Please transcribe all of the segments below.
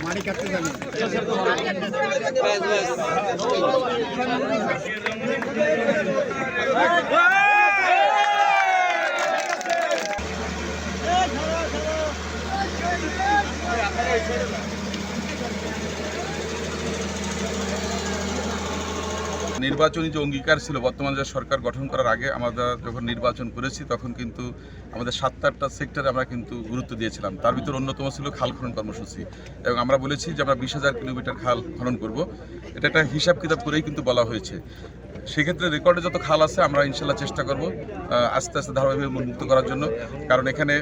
মারি কাটতে জানি নির্বাচনী যে অঙ্গীকার ছিল বর্তমান যে সরকার গঠন করার আগে আমরা যখন নির্বাচন করেছি তখন কিন্তু আমাদের 7-8টা সেক্টরে আমরা কিন্তু গুরুত্ব দিয়েছিলাম। তার ভিতর অন্যতম ছিল খাল খনন কর্মসূচি, এবং আমরা বলেছি যে আমরা 20,000 কিলোমিটার খাল খনন করব। এটা একটা হিসাব কিতাব করেই কিন্তু বলা হয়েছে। সেক্ষেত্রে রেকর্ডে যত খাল আছে আমরা ইনশাল্লাহ চেষ্টা করব আস্তে আস্তে ধারাবাহিকভাবে উন্মুক্ত করার জন্য। কারণ এখানে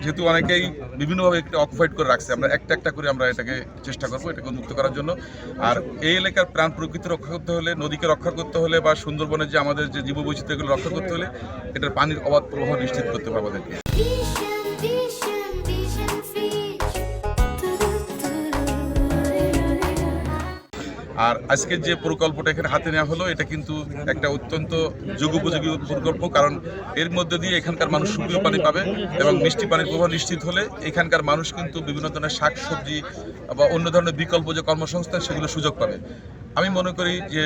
যেহেতু অনেকেই বিভিন্নভাবে একটা অকুপাইড করে রাখছে, আমরা একটা একটা করে আমরা এটাকে চেষ্টা করব এটাকে উন্মুক্ত করার জন্য। আর এই এলাকার প্রাণ প্রকৃতি রক্ষা করতে হলে, নদীকে রক্ষা করতে হলে, বা সুন্দরবনের যে আমাদের যে জীববৈচিত্র্যগুলো রক্ষা করতে হলে এটার পানির অবাধ প্রবাহ নিশ্চিত করতে হবে আমাদেরকে। আর আজকের যে প্রকল্পটা এখানে হাতে নেওয়া হলো এটা কিন্তু একটা অত্যন্ত যুগোপযোগী প্রকল্প, কারণ এর মধ্যে দিয়ে এখানকার মানুষ সুপেয় পানি পাবে এবং মিষ্টি পানির প্রবাহ নিশ্চিত হলে এখানকার মানুষ কিন্তু বিভিন্ন ধরনের শাকসবজি বা অন্য ধরনের বিকল্প যে কর্মসংস্থান সেগুলো সুযোগ পাবে। আমি মনে করি যে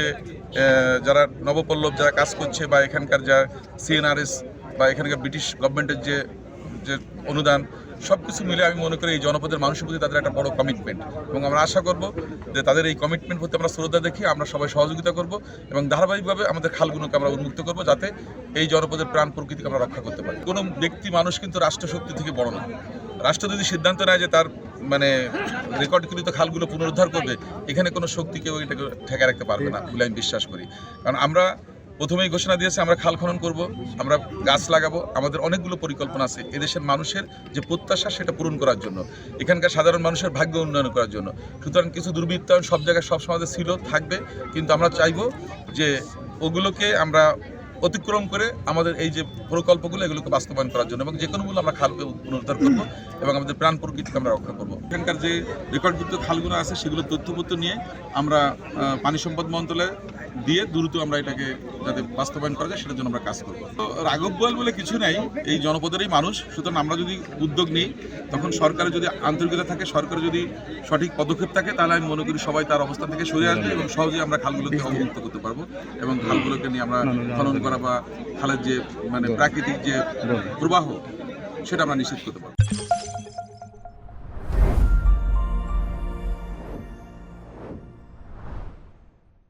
যারা নবপল্লব যারা কাজ করছে বা এখানকার যা CNRS বা এখানকার ব্রিটিশ গভর্নমেন্টের যে অনুদান সব কিছু মিলে আমি মনে করি এই জনপদের মানুষের প্রতি তাদের একটা বড় কমিটমেন্ট, এবং আমরা আশা করব যে তাদের এই কমিটমেন্ট প্রতি আমরা শ্রদ্ধা দেখি আমরা সবাই সহযোগিতা করব এবং ধারাবাহিকভাবে আমাদের খালগুলোকে আমরা উন্মুক্ত করব যাতে এই জনপদের প্রাণ প্রকৃতিকে আমরা রক্ষা করতে পারি। কোনো ব্যক্তি মানুষ কিন্তু রাষ্ট্রশক্তি থেকে বড় না। রাষ্ট্র যদি সিদ্ধান্ত নেয় যে তার রেকর্ডকৃত খালগুলো পুনরুদ্ধার করবে, এখানে কোনো শক্তি কেউ এটাকে ঠেকায় রাখতে পারবে না বলে আমি বিশ্বাস করি। কারণ আমরা প্রথমেই ঘোষণা দিয়েছি আমরা খাল খনন করব, আমরা গাছ লাগাবো, আমাদের অনেকগুলো পরিকল্পনা আছে এদেশের মানুষের যে প্রত্যাশা সেটা পূরণ করার জন্য, এখানকার সাধারণ মানুষের ভাগ্য উন্নয়ন করার জন্য। সুতরাং কিছু দুর্বৃত্তায়ন সব জায়গায় সব সমাজে ছিল, থাকবে, কিন্তু আমরা চাইবো যে ওগুলোকে আমরা অতিক্রম করে আমাদের এই যে প্রকল্পগুলো এগুলোকে বাস্তবায়ন করার জন্য, এবং যে কোনো মূল্যে আমরা খালকে পুনরুদ্ধার করবো এবং আমাদের প্রাণ প্রকৃতিকে আমরা রক্ষা করবো। এখানকার যে রেকর্ডযুক্ত খালগুলো আছে সেগুলো তথ্যপত্র নিয়ে আমরা পানি সম্পদ মন্ত্রণালয়ে দিয়ে দ্রুত আমরা এটাকে যাতে বাস্তবায়ন করা যায় সেটার জন্য আমরা কাজ করবো। তো রাঘব বোয়াল বলে কিছু নাই, এই জনপদেরই মানুষ। সুতরাং আমরা যদি উদ্যোগ নিই, তখন সরকারের যদি আন্তরিকতা থাকে, সরকারের যদি সঠিক পদক্ষেপ থাকে, তাহলে আমি মনে করি সবাই তার অবস্থান থেকে সরে আসবে এবং সহজেই আমরা খালগুলোকে অবমুক্ত করতে পারবো এবং খালগুলোকে নিয়ে আমরা খনন করা বা খালের যে প্রাকৃতিক যে প্রবাহ সেটা আমরা নিশ্চিত করতে পারবো।